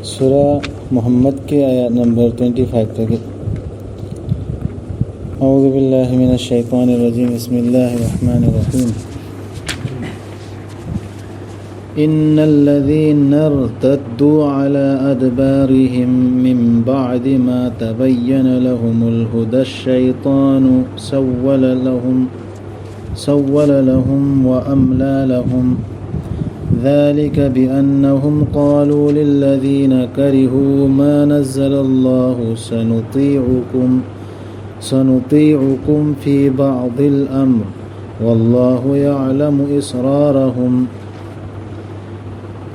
सूरह मोहम्मद के आयत नंबर 25 तक। औज़ु बिल्लाहि मिनश शैतानिर रजीम। बिस्मिल्लाहिर रहमानिर रहीम। इन्नल्लज़ीना इर्तद्दू अला अदबारिहिम मिन बअदि मा तबय्यना लहुमुल हुदा अश-शैतानु सव्वल लहुम व अमला लहुम ذلك بأنهم قالوا للذين كرهوا ما نزل الله سنطيعكم في بعض الأمر والله يعلم إسرارهم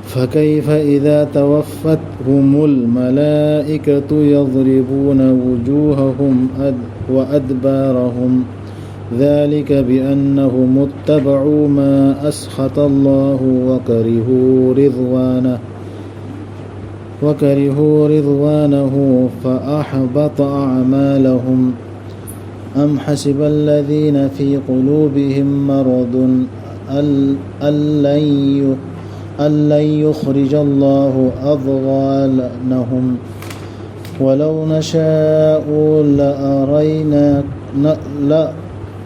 فكيف إذا توفتهم الملائكة يضربون وجوههم وأدبارهم ذلك بأنهم اتبعوا ما أسخط الله وكرهوا رضوانه فأحبط أعمالهم أم حسب الذين في قلوبهم مرض أن لن يخرج الله أضغانهم ولو نشاء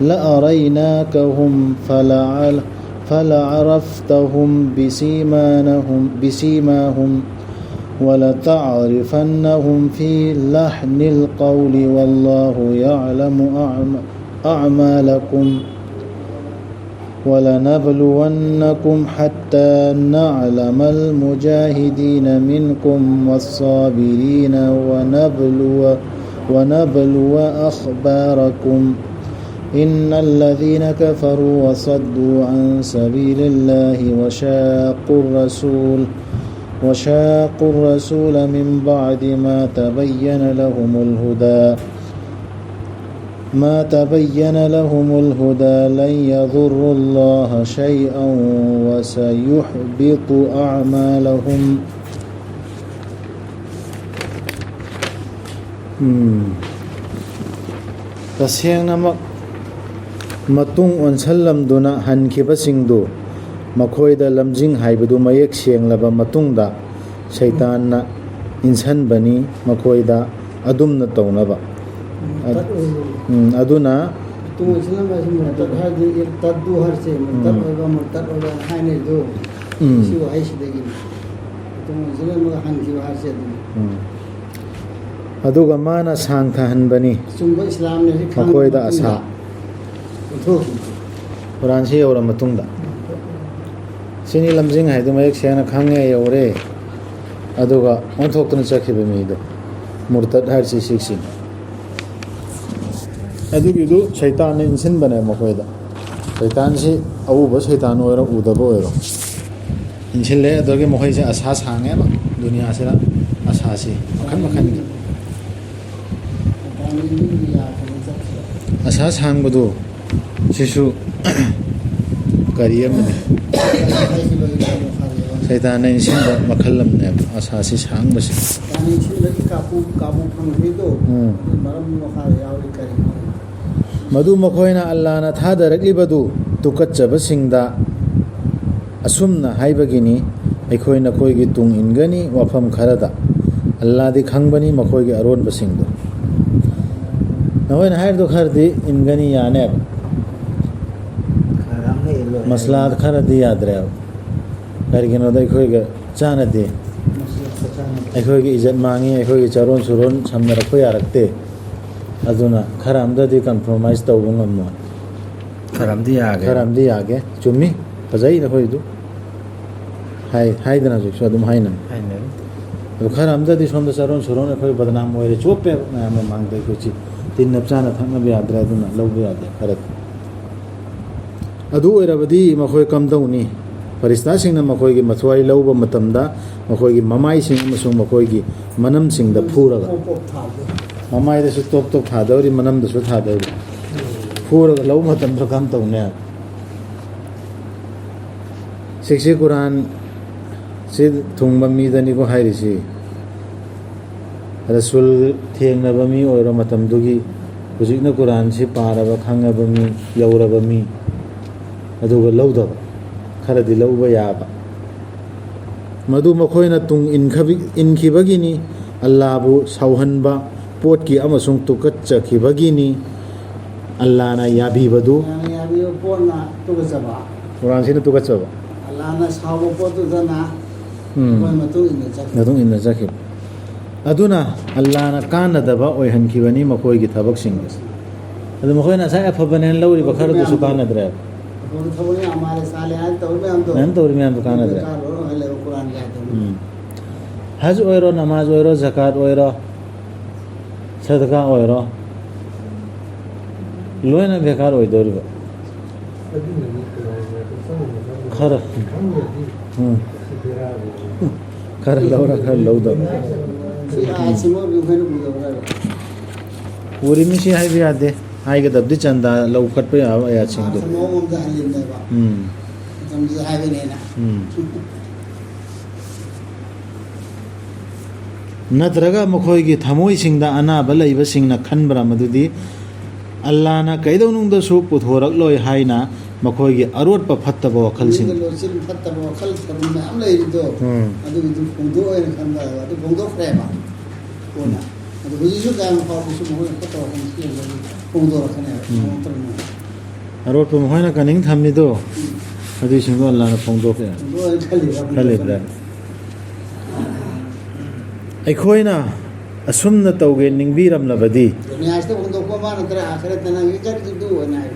لأريناكهم فلعرفتهم بسيماهم ولتعرفنهم في لحن القول والله يعلم أعمالكم ولنبلونكم حتى نعلم المجاهدين منكم والصابرين ونبلو أخباركم إن الذين كفروا وصدوا عن سبيل الله وشاقوا الرسول من بعد ما تبين لهم الهدى لن يضروا الله شيئا وسيحبط أعمالهم. Tasengnamak matung onsallamduna hankibasingdu makoida lamjing haibadu mayek sienglaba matungda shaitanna insanbani makoida adumna tawnaba aduna aduga mana sangthahanbani makoida asa Quran si yawra matungda sini lamjing haidu mayek siena khange yawre aduga onthoktuna chakhiba mido murtad harsi siksin adugidu shaitan ne insin bane makoida shaitan si awuba shaitan oira udaba oiro insin le adoge makhoi se asa sange ba dunia sira asa si makhan asa sangbadu sisu kariyamani shaitan ne insin ba makhallam ne asa si sangbasi madu makoina Allah na thadarakibadu tukatchabasingda asumna haibagini aikoina koigi tung ingani wafam kharada Allah di khangbani makoigi aron basingdu nahoina hairdu khardi ingani yaneb maslahat kharadi yadre karigino dai koiga chanade aikoigi ijat mangi aikoigi charon suron samna rakho yarakte aduna kharamdadi compromise tawbungammo kharamdi yage chumi fazai na hoidu haidana ju adum haina adu kharamdadi somda charon suron akhoi badnam moire chope na mangdai kochi tin napchana thangna bi adra aduna lawbi ade kharat adu oirabadi makhoi kamdauni parista singna makhoi gi mathwai lawba matamda makhoi gi mamai sing amasung makhoi gi manam singda phuraga mamai da su top thadawri manam da su thadawri phuraga law matam rakam tawne sikshi Quran si thungba mi dani ko hairisi rasul thengnaba mi oiro matam dugi hujikna Quran si paraba khangaba mi yauraba mi aduga lawdaba kharadi lawba yaba मधु मखोइना तुंग इनखिबगिनी अल्लाहबु सावहनबा पोटकी अमसुंग तुकच्चखिबगिनी अल्लाहना याबीबदु याबीबो पोटना तुकचबा कुरानसिना तुकच्चबा अल्लाहना सावबो पोटुदना कोइ मतुंग इन्ना चखि अदुना अल्लाहना कानदबा ओइहनखिबनी मखोइगी थबकसिंग अदु मखोइना साय अफबनेन लौरी बखरदुसु कानद्रे थबने हमारे साले आज तौरी में कानद्रे कुरान याद हज ओइरो नमाज ओइरो ज़कात ओइरो सदका ओइरो लोयना बेकार ओइदोरिबा खर खर लौरा खर लौदा पूरी मिसी हाई भी आदे हाई के दब्दी चंदा लौकट पे आवा या चिंगदो नत्रगा मखोइगी थमोइसिंगदा अनाब लैबसिंगना खनबरा मदुदी अल्लाहना कैदौनुंगदसु पुथोरकलोय हाइना मखोइगी अरोटप फत्तब वखलसिंग फत्तब वखल तबने हम लैरिदो अदुगी फोंदो ओइन खनबा अदु फोंदो फ्रेमा कोना अदु हुजिसु गाम फाउसु मोय फत्तब वखल फोंदो रखने अरोटप मोयना कनिंग थमिदो अदु सिंगो अल्लाहना फोंदो के खलिब्रा अखोइना असुमना तौगे निंगबीरमलबदी दुनियास्ते फोंदोको मा नत्र आखिरतना विचारदु ओनाय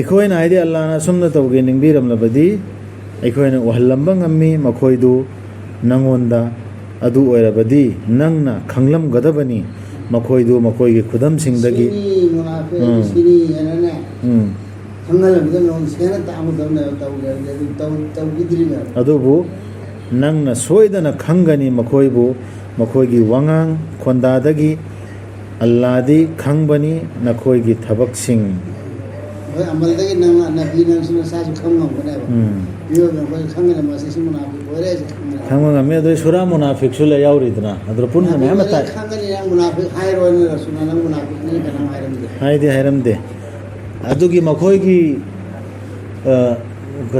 अखोइना आइदि अल्लाहना असुमना तौगे निंगबीरमलबदी अखोइना वहल्लंबा ngami मखोइदु नंगोंदा अदु ओइरबदी नंगना खंगलमगदबनी मखोइदु मखोइगे खुदमसिंगदगी सिनी एनाने खंगलमगदन नों सेना तामुदमने तौगिद्रिगा अदुबु नंगना सोइदना खंगनी मखोइबु मखोइगी वांगांग खोंदादगी अल्लाहदी खंगबनी नखोइगी थबकसिंग अमलदगी नंगना नबी नंगसिना साजु खंगमगनेबा बियो नखोइ खंगने मासेसि मुनाफिक ओरे खंगमगमे दो सुरा मुनाफिक सुले याउरिदना अद्र पुन्ना मेम ता खंगनी नंग मुनाफिक हाइरोने रसुना नंग मुनाफिक नि कना हाइरमदे हाइदे हाइरमदे अदुगी मखोइगी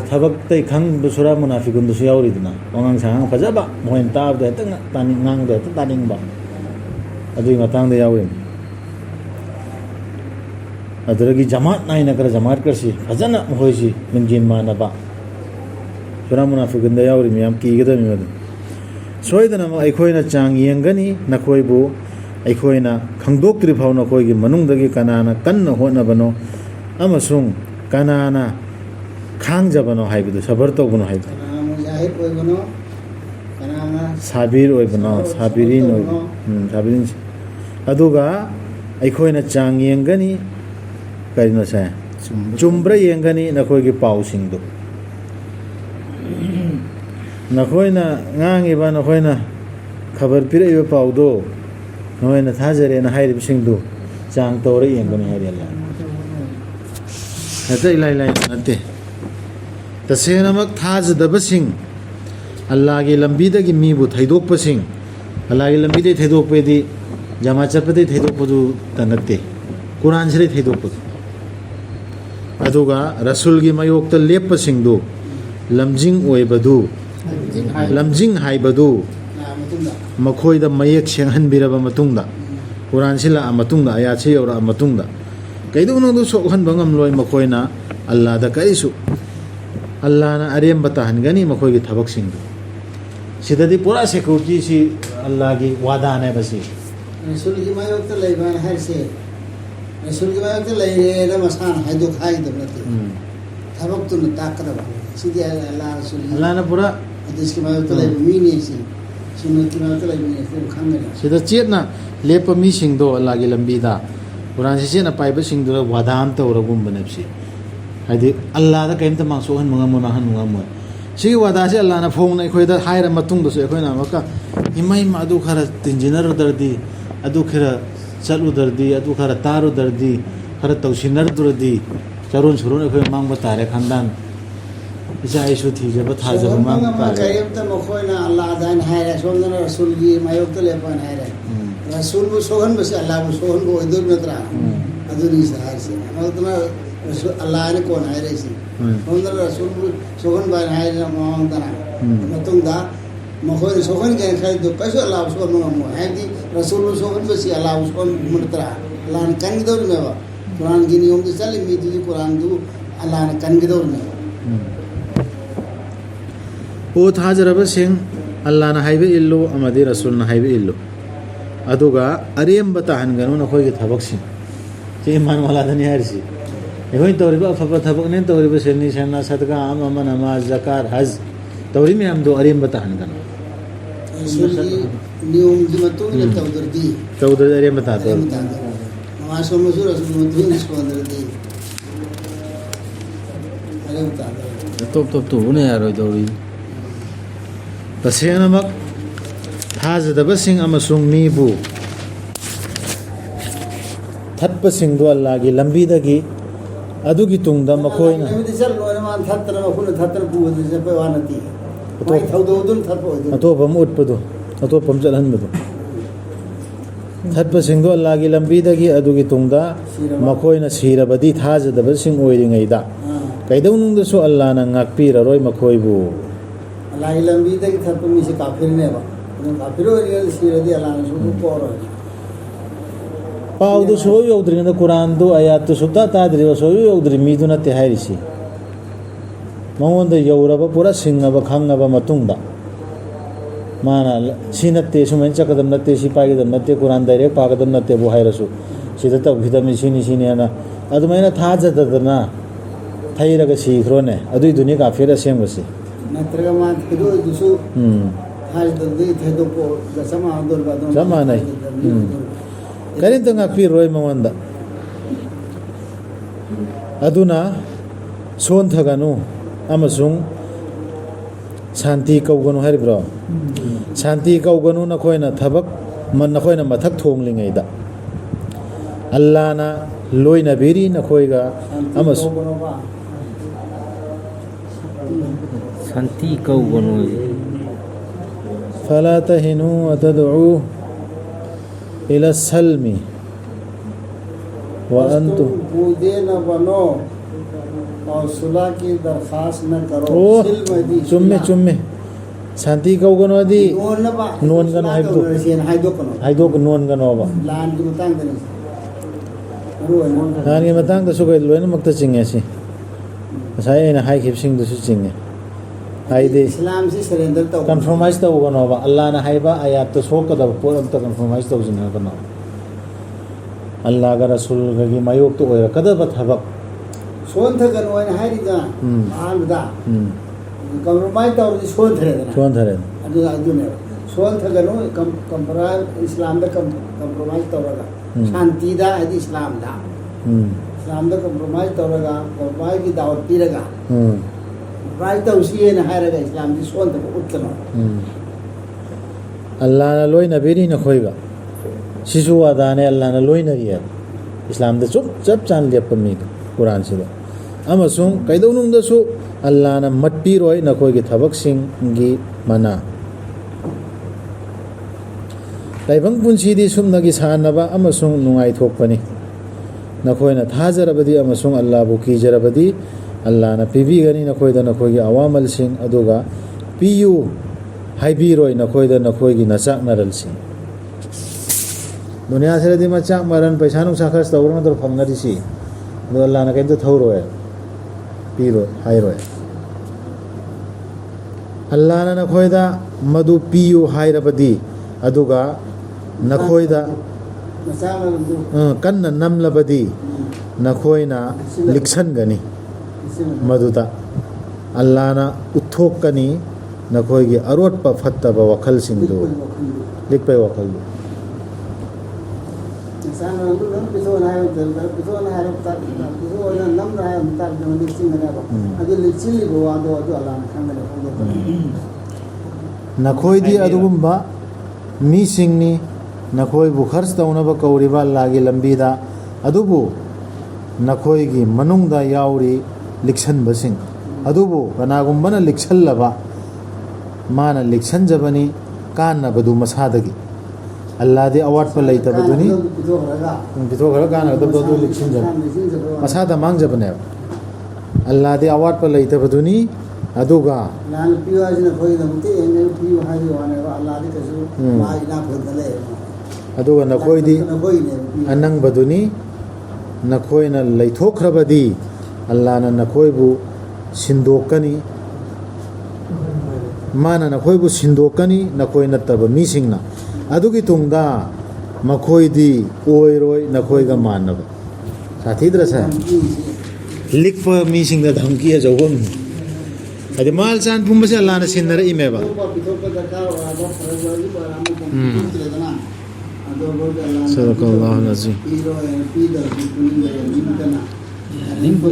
थबक तै खंग सुरा मुनाफिकुन दुसु याउरिदना वांगांग सांग फजबा मोइन ताब दे तंग तानिंग ngang दे तानिंग बा अदुई मतंग दे याउरिन अदरगी जमात नाइना कर जमात करसी फजना होइसी मिनजिन मानबा सुरा मुनाफिकुन दे याउरि मियाम कीगदमी मदु सोइदना म अखोइना चांग येंगनी नखोइबु अखोइना खंगदोक्त्रि फाउ नखोइगी मनुंगदगी कनाना कन्न होनबनो अमसुंग कनाना खांगजबनो हाइबदु सबर तौबनो हाइबदु मुजाहिद ओइबनो कनाना साबिर ओइबनो साबिरिन ओइबनो साबिरिन अदुगा अखोइना चांग येंगनी करिनो सा चुम्ब्र येंगनी नखोइगी पाउसिंगदु नखोइना ngangiba नखोइना खबर पिरइबा पाउदो नखोइना थाजरेना हाइरिबसिंगदु चांग तौरे येंगनी हाइरेला नते इलाई इलाई नते तसेनमक थाजदबसिंग अल्लाहगी लंबीदगी मीबु थैदोकपसिंग अल्लाहगी लंबीदे थैदोकपेदी जमा चपदे थैदोकपदु तनते कुरान से थैदोकपदु अदुगा रसूलगी मयोक्त लेपसिंगदु लमजिंग ओइबदु लमजिंग हाइबदु मखोइदा मयेक सेंहनबिरबा मतुंगदा कुरान सिला मतुंगदा आयात से यौरा मतुंगदा कैदोनदु सोखनबा ngamloi मखोइना अल्लाहदा कैसु अल्लाहना अरेम बताहनगनी मखोइगी थबकसिंगदु सिददी पूरा सिक्योरिटी सी अल्लाहगी वादाने बसी रसूलगी मायोक्त लैबान हरसे रसूलगी मायोक्त लैरे मसान हाइदो खाइदबनते थबकतुन ताकदबा सिदी अल्लाह अल्लाहना पूरा हदीसकी मायोक्त लैबा मीनेसी सुन्नती मायोक्त लैबा मीनेसी खंगना सिदा चेतना लेप मीसिंगदो अल्लाहगी लंबीदा कुरान से चेना पाइबसिंगदो वादाम तौरगुंबनबसी हाइदि अल्लाहदा कैमता मांगसोहन मंगामोना हन मंगामो सिगी वादासे अल्लाहना फोंगना अखोइदा हाइरा मतुंगदसु अखोइना अमका इमाई मादु खरा तिंजिनरदरदी अदु खरा चलुदरदी अदु खरा तारुदरदी खरा तौसिनरदरदी चरुन सुरुन अखोइ मांगबा तारे खानदान इसा आइसु थीजबा थाजबा मांग तारे कैमता मखोइना अल्लाह दान हाइरा सोंगना रसूलगी मायोक्त लेपन हाइरा रसूल बु सोहन बस अल्लाह बु सोहन बु इदुर नत्रा अदुरी सहारसे मतलब अल्लाह ने कौन है रेसी उन रसूल सोहन बाय है मोहम्मद ꯃꯇꯨꯡꯗ ꯃꯈꯣꯏꯅ ꯁꯣꯛꯍꯟꯒꯦꯅ ꯈꯜꯂꯤꯗꯣ ꯀꯩꯁꯨ ꯑꯜꯂꯥꯍꯕꯨ ꯁꯣꯛꯍꯟꯕ ꯉꯝꯃꯣꯏ ꯍꯥꯏꯕꯗꯤ ꯔꯁꯨꯜꯕꯨ ꯁꯣꯛꯍꯟꯕꯁꯤ ꯑꯜꯂꯥꯍꯕꯨ ꯁꯣꯛꯍꯟꯕ ꯅꯠꯇ꯭ꯔꯥ ꯑꯜꯂꯥꯍꯅ ꯀꯟꯒꯗꯧꯔꯤꯅꯦꯕ ꯀꯨꯔꯥꯟꯒꯤ ꯅꯤꯌꯣꯝꯗ ꯆꯠꯂꯤ ꯃꯤꯗꯨꯗꯤ ꯀꯨꯔꯥꯟꯗꯨ ꯑꯜꯂꯥꯍꯅ ꯀꯟꯒꯗꯧꯔꯤꯅꯦꯕ ꯎ ꯊꯥꯖꯔꯕꯁꯤꯡ ꯑꯜꯂꯥꯍꯅ ꯍꯥꯏꯕ ꯏꯜꯂꯨ ꯑꯃꯗꯤ ꯔꯁꯨꯜꯅ ꯍꯥꯏꯕ ꯏꯜꯂꯨ ꯑꯗꯨꯒ ꯑꯔꯦꯝꯕ ꯇꯥꯍꯟꯒꯅꯨ ꯅꯈꯣꯏꯒꯤ ꯊꯕꯛꯁꯤꯡ ꯁꯤ ꯏꯃꯥꯟ ꯋꯥꯂꯥꯗꯅꯤ ꯍꯥꯏꯔꯤꯁꯤ ꯑꯩꯈꯣꯏꯅ ꯇꯧꯔꯤꯕ ꯑꯐꯕ ꯊꯕꯛꯅꯦ ꯇꯧꯔꯤꯕ ꯁꯦꯟꯅꯤ ꯁꯦꯟꯅ ꯁꯗꯀꯥ ꯑꯃ ꯅꯃꯥꯖ ꯖꯀꯥꯠ ꯍꯖ ꯇꯧꯔꯤ ꯃꯌꯥꯝꯗꯣ ꯑꯔꯦꯝꯕ ꯇꯥꯍꯟꯒꯅꯨ ꯔꯁꯨꯜꯒꯤ ꯅꯤꯌꯣꯝꯒꯤ ꯃꯇꯨꯡ ꯏꯟꯅ ꯇꯧꯗ꯭ꯔꯗꯤ ꯑꯔꯦꯝꯕ ꯇꯥꯗꯣꯏ ꯅꯃꯥꯖ ꯁꯣꯟꯕꯁꯨ ꯔꯁꯨꯜꯒꯤ ꯃꯇꯨꯡ ꯏꯟꯅ ꯁꯣꯟꯗ꯭ꯔꯗꯤ ꯑꯔꯦꯝꯕ ꯇꯥꯗꯣꯏ ꯇꯣꯞ ꯇꯣꯞ ꯇꯧꯕꯅ ꯌꯥꯔꯣꯏꯗꯧꯔꯤ ꯇꯁꯦꯡꯅꯃꯛ ꯊꯥꯖꯗꯕꯁꯤꯡ ꯑꯃꯁꯨꯡ ꯃꯤꯕꯨ ꯊꯠꯄꯁꯤꯡꯗꯣ ꯑꯜꯂꯥꯍꯒꯤ ꯂꯝꯕꯤꯗꯒꯤ ꯑꯗꯨꯒꯤ ꯇꯨꯡꯗ ꯃꯈꯣꯏꯅ ꯆꯠꯂꯣꯏꯅ ꯃꯥꯅ ꯊꯠꯇꯅ ꯃꯈꯣꯏꯅ ꯊꯠꯇꯅ ꯄꯨꯕꯗ ꯆꯠꯄꯩ ꯋꯥ ꯅꯠꯇꯦ ꯃꯥꯏ ꯊꯧꯗꯧꯗꯨꯅ ꯊꯠꯄ ꯑꯣꯏꯗꯣꯏꯅꯤ ꯑꯇꯣꯞꯄ ꯑꯃ ꯎꯠꯄꯗꯣ ꯑꯇꯣꯞꯄ ꯑꯃ ꯆꯠꯍꯟꯕꯗꯣ ꯊꯠꯄꯁꯤꯡꯗꯣ ꯑꯜꯂꯥꯍꯒꯤ ꯂꯝꯕꯤꯗꯒꯤ ꯑꯗꯨꯒꯤ ꯇꯨꯡꯗ ꯃꯈꯣꯏꯅ ꯁꯤꯔꯕꯗꯤ ꯊꯥꯖꯗꯕꯁꯤꯡ ꯑꯣꯏꯔꯤꯉꯩꯗ ꯀꯩꯗꯧꯅꯨꯡꯗꯁꯨ ꯑꯜꯂꯥꯍꯅ ꯉꯥꯛꯄꯤꯔꯔꯣꯏ ꯃꯈꯣꯏꯕꯨ ꯑꯜꯂꯥꯍꯒꯤ ꯂꯝꯕꯤꯗꯒꯤ ꯊꯠꯄ ꯃꯤꯁꯦ ꯀꯥꯐꯤꯔꯅꯦꯕ ꯑꯗꯨꯝ ꯀꯥꯐꯤꯔ ꯑꯣꯏꯔꯤꯉꯩꯗ ꯁꯤꯔꯗꯤ ꯑꯜꯂꯥꯍꯅ ꯁꯨꯡꯄꯣ ꯄꯣꯔꯣꯏ ꯄꯥꯎꯗꯨ ꯁꯨꯡꯌꯧ ꯌꯧꯗ꯭ꯔꯤꯉꯩꯗ ꯀꯨꯔꯥꯟꯗꯨ ꯑꯌꯥꯠꯇꯨ ꯁꯨꯛꯇꯥ ꯇꯥꯗ꯭ꯔꯤꯕ ꯁꯨꯡꯌꯧ ꯌꯧꯗ꯭ꯔꯤ ꯃꯤꯗꯨ ꯅꯠꯇꯦ ꯍꯥꯏꯔꯤꯁꯤ ꯃꯉꯣꯟꯗ ꯌꯧꯔꯕ ꯄꯨꯔꯥ ꯁꯤꯡꯉꯕ ꯈꯪꯉꯕ ꯃꯇꯨꯡꯗ ꯃꯥꯅ ꯁꯤ ꯅꯠꯇꯦ ꯁꯨꯃꯥꯏꯅ ꯆꯠꯀꯗꯕ ꯅꯠꯇꯦ ꯁꯤ ꯄꯥꯏꯒꯗꯕ ꯅꯠꯇꯦ ꯀꯨꯔꯥꯟ ꯗꯥꯏꯔꯦꯛ ꯄꯥꯒꯗꯕ ꯅꯠꯇꯦꯕꯨ ꯍꯥꯏꯔꯁꯨ ꯁꯤꯗ ꯇꯧꯈꯤꯗꯕꯅꯤ ꯁꯤꯅꯤ ꯍꯥꯏꯅ ꯑꯗꯨꯃꯥꯏꯅ ꯊꯥꯖꯗꯗꯅ ꯊꯩꯔꯒ ꯁꯤꯈ꯭ꯔꯣꯅꯦ ꯑꯗꯨꯏꯗꯨꯅꯤ ꯀꯥꯐꯤꯔ ꯑꯁꯦꯡꯕꯁꯤ ꯅꯠꯇ꯭ꯔꯒ ꯃꯥ ꯊꯩꯗꯣꯛꯏꯗꯨꯁꯨ ꯊꯥꯖꯗꯕꯗꯒꯤ ꯊꯩꯗꯣꯛꯄꯒ ꯆꯞ ꯃꯥꯟꯅꯗꯣꯔꯤꯕ ꯑꯗꯨꯝ ꯆꯞ ꯃꯥꯟꯅꯩ ꯀꯔꯤꯝꯇ ꯉꯥꯛꯄꯤꯔꯣꯏ ꯃꯉꯣꯟꯗ ꯑꯗꯨꯅ ꯁꯣꯟꯊꯒꯅꯨ ꯑꯃꯁꯨꯡ ꯁꯥꯟꯇꯤ ꯀꯧꯒꯅꯨ ꯍꯥꯏꯔꯤꯕ꯭ꯔꯣ ꯁꯥꯟꯇꯤ ꯀꯧꯒꯅꯨ ꯅꯈꯣꯏꯅ ꯃꯊꯛ ꯊꯣꯡꯂꯤꯉꯩꯗ ꯑꯜꯂꯥꯍꯅ ꯂꯣꯏꯅꯕꯤꯔꯤ ꯅꯈꯣꯏꯒ ꯑꯃꯁꯨꯡ ꯁꯥꯟꯇꯤ ꯀꯧꯒꯅꯨ فلا تهنوا وتدعوا إلى السلم وأنتم कूदे न बनो और सुलह की दरखास्त न करो ओ सिल्म दी चुम्मे शांति कौगनोदी नोनबा नोनगनो हाइदो हाइदो नोनगनोबा लान की मतंग दने लान की मतंग दसु कई लोइना मक्ता चिंगे सी असai aina hai khipsing dusu chinge haide इस्लाम से सरेंडर तो compromise tawganoba Allah na haiba ayat to sokada por amta compromise tawjina kana Allah ga rasul gi mayok to oira kada ba thabak सोन थ गनवाइन हारिदा आलदा कंप्रोमाइज तौर सोन थरे अदुने सोन थ गनो compromise इस्लाम दा compromise तौरगा शांति दा अदि इस्लाम दा कंप्रोमाइज तौरगा कंप्रोमाइज की दावत पीरगा राइट तौसी ने हारगा इस्लाम दी सोन थ उतनो Allah na loy na beri na khoiga sisu wadane Allah na loy na riya Islam da chap chan lepami Quran sida amasung kaidonung da su Allah na matpi roi na khoi gi thabak sing gi mana laibang punsi di sumna gi sanaba amasung nungai thokpani na khoi na thajarabadi amasung Allah bu ki jarabadi Allah na pibi gani na khoi da na khoi gi awamal sing aduga piyu haibi roi na khoi da na khoi gi nachak naral sing दुनिया से यदि मचा मरन पैसा नुकसा खर्च तौर तो फंगना दिसी तो अल्लाह ने कहते थौरो है पीरो हाइरो है अल्लाह ने नखोइदा मधु पियो हाइरबदी अदुगा नखोइदा कन्न नमलबदी नखोइना लिक्सन गनी मधुता अल्लाह ना उत्थोकनी नखोइगी अरोटप फत्तब वखल सिंधु लिखपे वखल इंसान न पिसोन है नम रहा है तार जो लिखसिंग है अदु लिखसिंग लिबो आदो अल्लाह ने खंगले नखोइदी अदुगुम्बा मी सिंगनी नखोइ बु खर्च तौनबा कौरिबा लागी लंबीदा अदुबु नखोइगी मनुंगदा याउरी लिक्सन बसिंग अदुबु कनागुम्बना लिक्सलबा माना लिक्सन जबनी कान्ना बदु मसादगी अल्लाह दे अवार्ड पर लई तबदुनी बितो घर काना दबदु लिक्सन जब मसादा मांग जबने अल्लाह दे अवार्ड पर लई तबदुनी ꯑꯗꯨꯒ ꯂꯥꯟ ꯄꯤꯌꯨ ꯍꯥꯏꯁꯤꯅ ꯑꯩꯈꯣꯏꯒꯤꯗꯃꯛꯇ ꯑꯦꯡꯒꯦꯜ ꯄꯤꯌꯨ ꯍꯥꯏꯕ ꯋꯥꯅꯦꯕ ꯑꯜꯂꯥꯗꯤ ꯀꯩꯁꯨ ꯃꯥ ꯏꯅꯥꯛ ꯈꯨꯟꯕ ꯂꯩꯌꯦꯕ ꯑꯗꯨꯒ ꯅꯈꯣꯏꯗꯤ ꯅꯈꯣꯏꯒꯤꯅꯦꯕ ꯄꯤꯌꯨ ꯑꯅꯪꯕꯗꯨꯅꯤ नखोयना लैथोख्रबदी अल्लाहना नखोयबु सिंदोकनी माना नखोयबु सिंदोकनी नखोय नत्तब मीसिंगना अदुगी तुंगदा मखोयदी ओयरोय नखोयगा मानब साथीद्र सा लिखप मीसिंगदा धमकी अजौबम अदे माल चान पुंबसे अल्लाहना सिंदर इमेबा सदक़ल्लाहु अलअज़ीम limpo